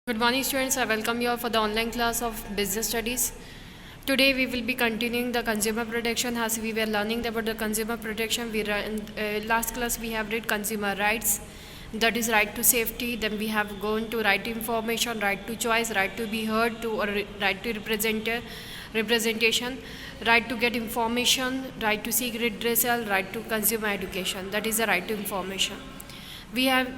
Good morning students, I welcome you all for the online class of business studies. Today we will be continuing the consumer protection as we were learning about the consumer protection. Last class we have read consumer rights, that is right to safety. Then we have gone to right to information, right to choice, right to be heard, right to representation, right to get information, right to seek redressal, right to consumer education. That is the right to information. We have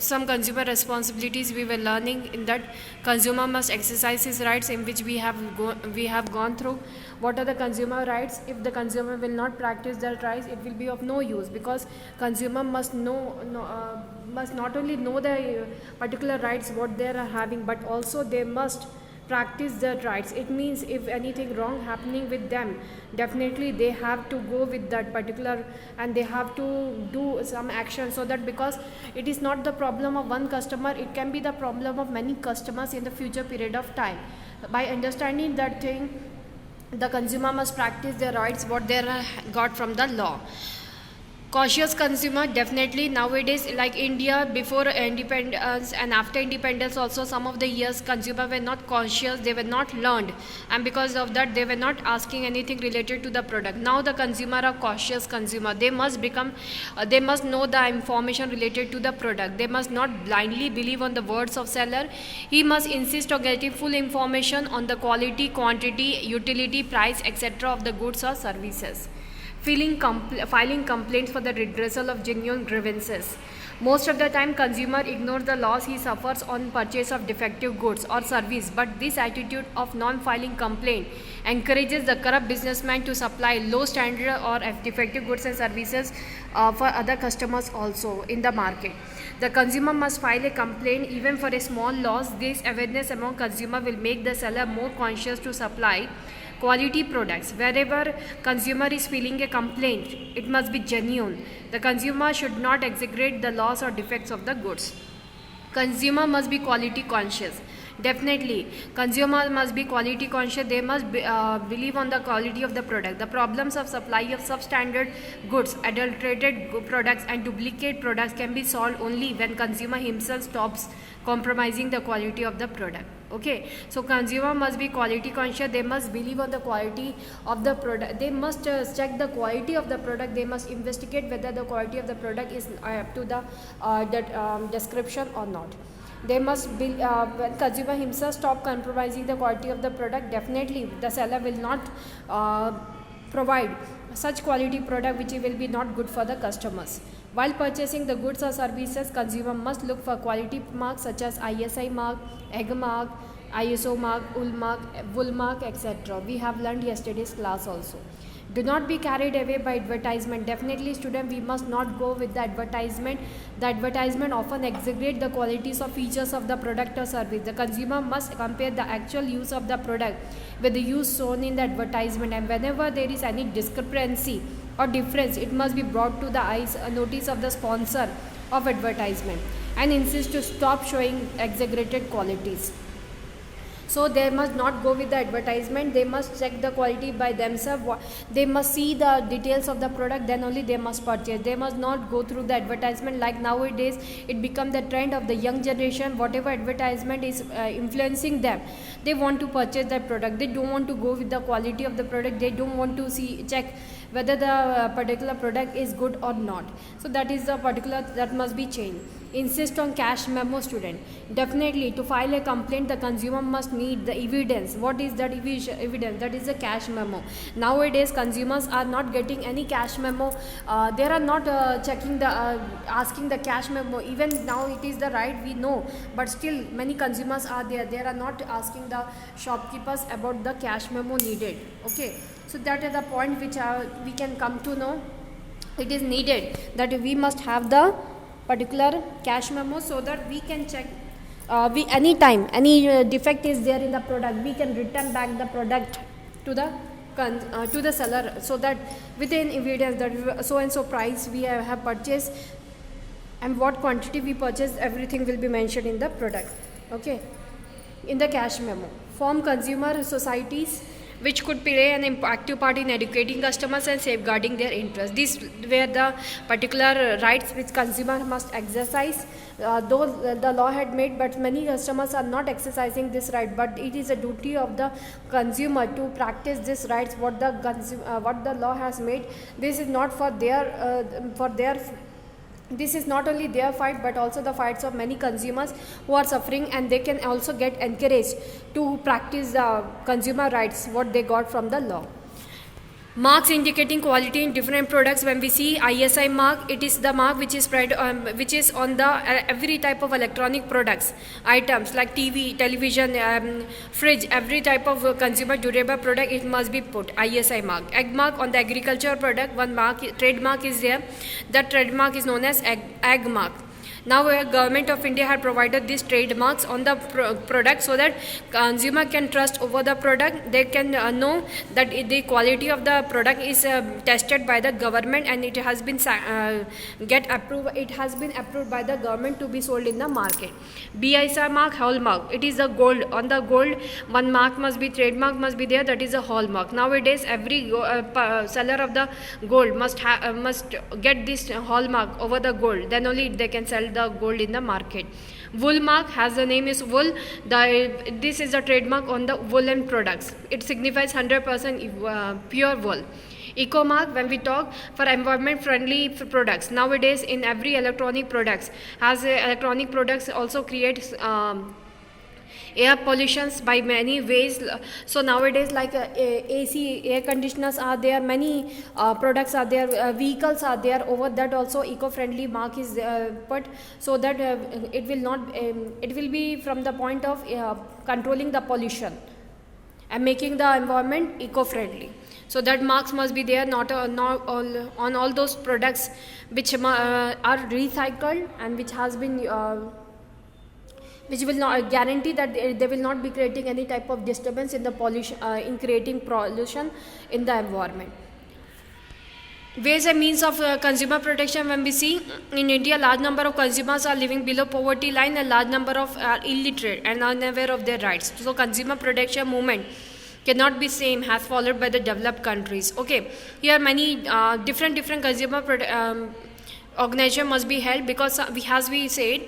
some consumer responsibilities we were learning in that consumer must exercise his rights, in which we have gone through what are the consumer rights. If the consumer will not practice their rights, it will be of no use, because consumer must must not only know the particular rights what they are having, but also they must practice their rights. It means if anything wrong happening with them, definitely they have to go with that particular and they have to do some action, so that because it is not the problem of one customer, it can be the problem of many customers in the future period of time. By understanding that thing, the consumer must practice their rights what they got from the law. Cautious consumer, definitely nowadays, like India before independence and after independence also, some of the years consumer were not conscious, they were not learned, and because of that they were not asking anything related to the product. Now the consumer are cautious consumer. They must become they must know the information related to the product. They must not blindly believe on the words of seller. He must insist on getting full information on the quality, quantity, utility, price, etc. of the goods or services. Filing complaints for the redressal of genuine grievances. Most of the time consumer ignores the loss he suffers on purchase of defective goods or service, but this attitude of non-filing complaint encourages the corrupt businessman to supply low standard or defective goods and services for other customers also in the market. The consumer must file a complaint even for a small loss. This awareness among consumer will make the seller more conscious to supply quality products. Wherever consumer is filing a complaint, it must be genuine. The consumer should not exaggerate the loss or defects of the goods. Consumer must be quality conscious. Definitely, consumer must be quality conscious. They must believe on the quality of the product. The problems of supply of substandard goods, adulterated products and duplicate products can be solved only when consumer himself stops compromising the quality of the product. Okay, so consumer must be quality conscious. They must believe on the quality of the product. They must check the quality of the product. They must investigate whether the quality of the product is up to the description or not. They must be when consumer himself stop compromising the quality of the product, definitely the seller will not provide such quality product which will be not good for the customers. While purchasing the goods or services, consumer must look for quality marks such as ISI mark, egg mark, ISO mark, wool mark, etc. We have learned yesterday's class also. Do not be carried away by advertisement. Definitely student, we must not go with the advertisement. The advertisement often exaggerate the qualities or features of the product or service. The consumer must compare the actual use of the product with the use shown in the advertisement, and whenever there is any discrepancy or difference, it must be brought to the eyes notice of the sponsor of advertisement and insist to stop showing exaggerated qualities. So they must not go with the advertisement. They must check the quality by themselves. They must see the details of the product, then only they must purchase. They must not go through the advertisement. Like nowadays it become the trend of the young generation. Whatever advertisement is influencing them, they want to purchase that product. They don't want to go with the quality of the product. They don't want to check whether the particular product is good or not. So that is the particular that must be changed. Insist on cash memo, student. Definitely, to file a complaint, the consumer must need the evidence. What is that evidence? That is a cash memo. Nowadays consumers are not getting any cash memo. They are not checking the asking the cash memo. Even now it is the right, we know, but still many consumers are there. They are not asking the shopkeepers about the cash memo needed. Okay, so that is the point which we can come to know. It is needed that we must have the particular cash memo, so that we can check anytime any defect is there in the product, we can return back the product to the seller, so that within evidence that so and so price we have purchased and what quantity we purchased, everything will be mentioned in the product. Okay, in the cash memo. Form consumer societies which could play an active part in educating customers and safeguarding their interests. These were the particular rights which consumer must exercise, though the law had made, but many customers are not exercising this right. But it is a duty of the consumer to practice these rights what the law has made. This is not for their this is not only their fight but also the fights of many consumers who are suffering, and they can also get encouraged to practice the consumer rights what they got from the law. Marks indicating quality in different products. When we see ISI mark, it is the mark which is spread which is on the every type of electronic products items like TV, television, fridge, every type of consumer durable product, it must be put ISI mark. Egg mark on the agriculture product, one mark trademark is there. That trademark is known as egg mark. Now government of India had provided these trademarks on the product so that consumer can trust over the product. They can know that the quality of the product is tested by the government, and it has been It has been approved by the government to be sold in the market. BISI mark, hallmark. It is the gold. On the gold, one mark must be trademark must be there. That is a hallmark. Nowadays, every seller of the gold must get this hallmark over the gold. Then only they can sell the gold in the market. Wool mark, has the name is wool. This is a trademark on the woolen products. It signifies 100% pure wool. Eco mark, when we talk for environment friendly products. Nowadays in every electronic products, as electronic products also create air pollutions by many ways. So nowadays like AC, air conditioners are there, many products are there, vehicles are there. Over that also eco-friendly mark is put, so that it will be from the point of controlling the pollution and making the environment eco-friendly. So that marks must be there, not on all those products which are recycled and which has been which will not guarantee that they will not be creating any type of disturbance in the pollution, in creating pollution in the environment. Ways and means of consumer protection. When we see in India, large number of consumers are living below poverty line, and large number of are illiterate and unaware of their rights. So consumer protection movement cannot be same as followed by the developed countries. Okay, here many different consumer organization must be held, because as we said,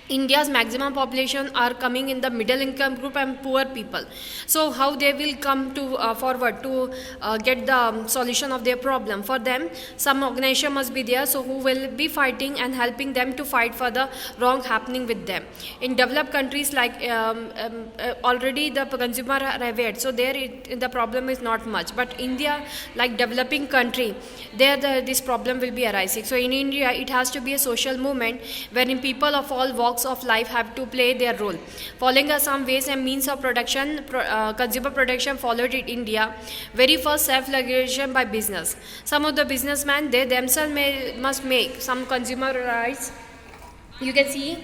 India's maximum population are coming in the middle income group and poor people. So how they will come to forward to get the solution of their problem? For them, some organization must be there, so who will be fighting and helping them to fight for the wrong happening with them. In developed countries, like already the consumer are aware, so there the problem is not much. But India, like developing country, there this problem will be arising. So in India, it has to be a social movement wherein people of all walks of life have to play their role. Following some ways and means of production, consumer protection followed in India. Very first, self-regulation by business. Some of the businessmen, they themselves must make some consumer rights. You can see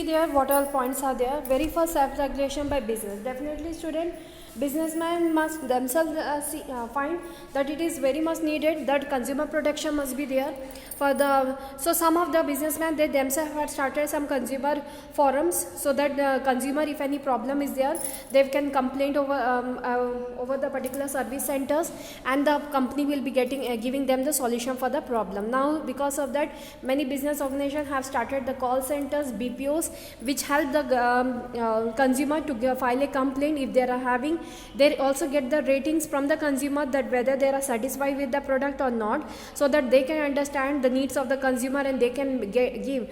there what all points are there. Very first, self-regulation by business. Definitely student, businessmen must themselves find that it is very much needed that consumer protection must be there. So some of the businessmen, they themselves have started some consumer forums, so that the consumer, if any problem is there, they can complain over the particular service centers, and the company will be giving them the solution for the problem. Now because of that, many business organizations have started the call centers, BPOs, which help the consumer to file a complaint if they are having. They also get the ratings from the consumer, that whether they are satisfied with the product or not, so that they can understand the needs of the consumer, and they can give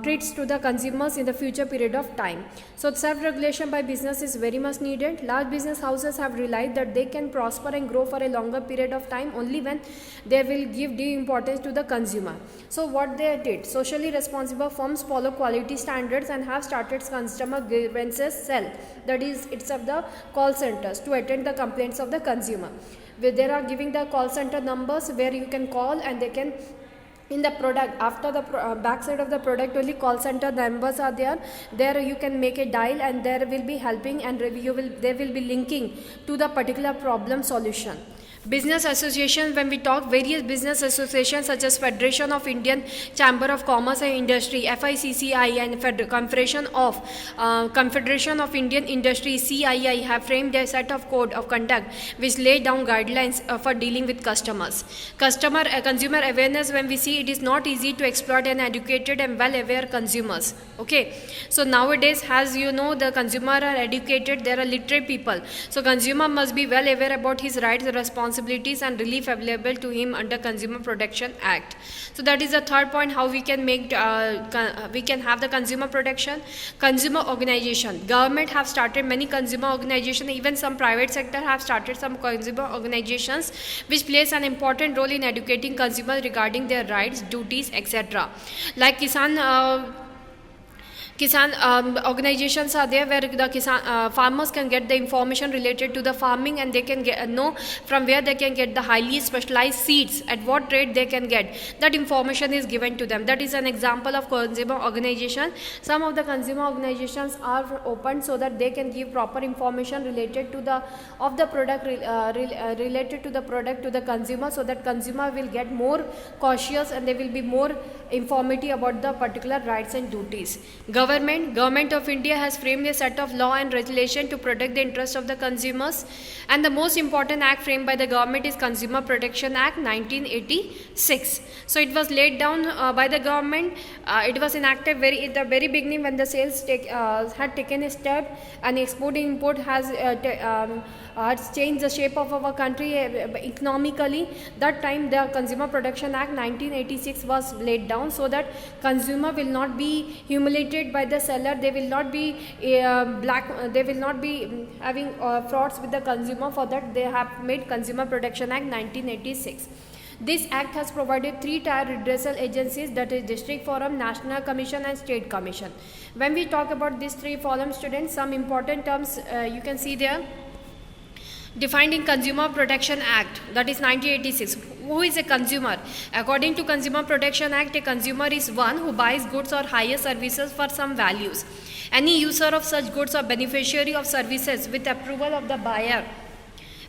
treats to the consumers in the future period of time. So self-regulation by business is very much needed. Large business houses have realized that they can prosper and grow for a longer period of time only when they will give due importance to the consumer. So what they did, socially responsible firms follow quality standards and have started customer grievances cell, that is, it's of the call centers, to attend the complaints of the consumer. Where they are giving the call center numbers where you can call, and they can in the product, after the back side of the product only call center numbers are there you can make a dial, and there will be helping, and they will be linking to the particular problem solution. Business association, when we talk, various business associations such as Federation of Indian Chamber of Commerce and Industry FICCI and Confederation of Indian Industry CII have framed a set of code of conduct which lay down guidelines for dealing with customers. Consumer awareness, when we see, it is not easy to exploit an educated and well aware consumers. Okay, so nowadays, as you know, the consumer are educated, there are literate people, so consumer must be well aware about his rights, responsibilities and relief available to him under Consumer Protection Act. So that is the third point, how we can make we can have the consumer protection. Consumer organization, government have started many consumer organizations, even some private sector have started some consumer organizations which plays an important role in educating consumers regarding their rights, duties, etc. Like Kisan organizations are there where the farmers can get the information related to the farming, and they can know from where they can get the highly specialized seeds, at what rate they can get. That information is given to them. That is an example of consumer organization. Some of the consumer organizations are opened so that they can give proper information related to the product related to the product to the consumer, so that consumer will get more cautious and they will be more informative about the particular rights and duties. Government of India has framed a set of law and regulation to protect the interests of the consumers, and the most important act framed by the government is Consumer Protection Act 1986. So it was laid down by the government. It was enacted at the very beginning when the sales had taken a step, and export and import has changed the shape of our country economically. That time the Consumer Protection Act 1986 was laid down, so that consumer will not be humiliated by the seller. They will not be they will not be having frauds with the consumer. For that they have made Consumer Protection Act 1986. This act has provided 3-tier redressal agencies, that is District Forum, National Commission and State Commission. When we talk about these three forums, students, some important terms you can see there. Defined in Consumer Protection Act, that is 1986. Who is a consumer? According to Consumer Protection Act, a consumer is one who buys goods or hires services for some values. Any user of such goods or beneficiary of services with approval of the buyer.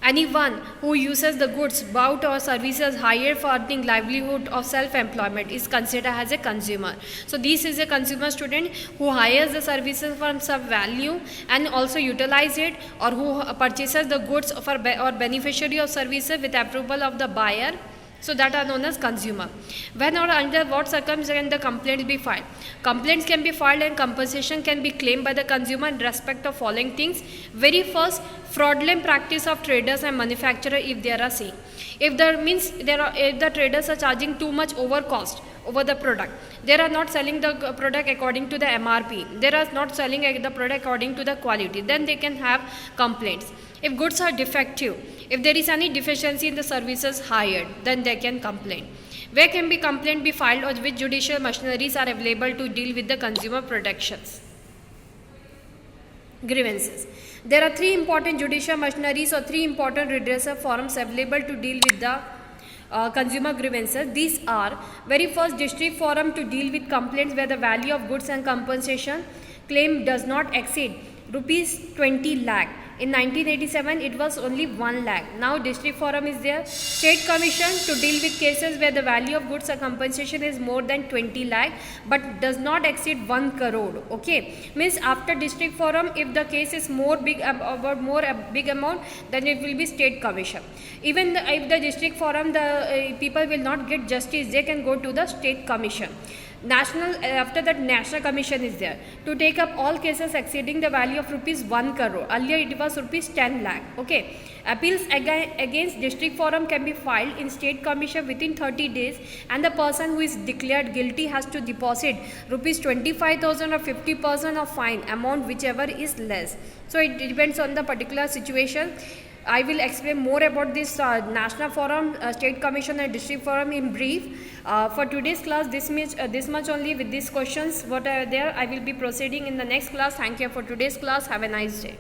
Anyone who uses the goods, bought or services hired for earning livelihood or self-employment is considered as a consumer. So this is a consumer, student, who hires the services for some value and also utilize it, or who purchases the goods for or beneficiary of services with approval of the buyer. So that are known as consumer. When or under what circumstances can the complaint be filed? Complaints can be filed and compensation can be claimed by the consumer in respect of following things. Very first, fraudulent practice of traders and manufacturer if there are seen. If the traders are charging too much over cost over the product, they are not selling the product according to the MRP, they are not selling the product according to the quality, then they can have complaints. If goods are defective, if there is any deficiency in the services hired, then they can complain. Where can be complaint be filed, or which judicial machineries are available to deal with the consumer protections? Grievances. There are 3 important judicial machineries or 3 important redressal forums available to deal with the consumer grievances. These are: very first, District Forum to deal with complaints where the value of goods and compensation claim does not exceed rupees 20 lakh. In 1987, it was only 1 lakh. Now District Forum is there. State Commission to deal with cases where the value of goods or compensation is more than 20 lakh but does not exceed 1 crore. Okay, means after District Forum, if the case is more big amount, then it will be State Commission. Even if the District Forum, the people will not get justice, they can go to the State Commission. After that, National Commission is there to take up all cases exceeding the value of rupees 1 crore. Earlier it was rupees 10 lakh. Okay. Appeals against District Forum can be filed in State Commission within 30 days, and the person who is declared guilty has to deposit rupees 25,000 or 50% of fine amount, whichever is less. So it depends on the particular situation. I will explain more about this National Forum, State Commission and District Forum in brief. For today's class, this much only with these questions what are there. I will be proceeding in the next class. Thank you for today's class. Have a nice day.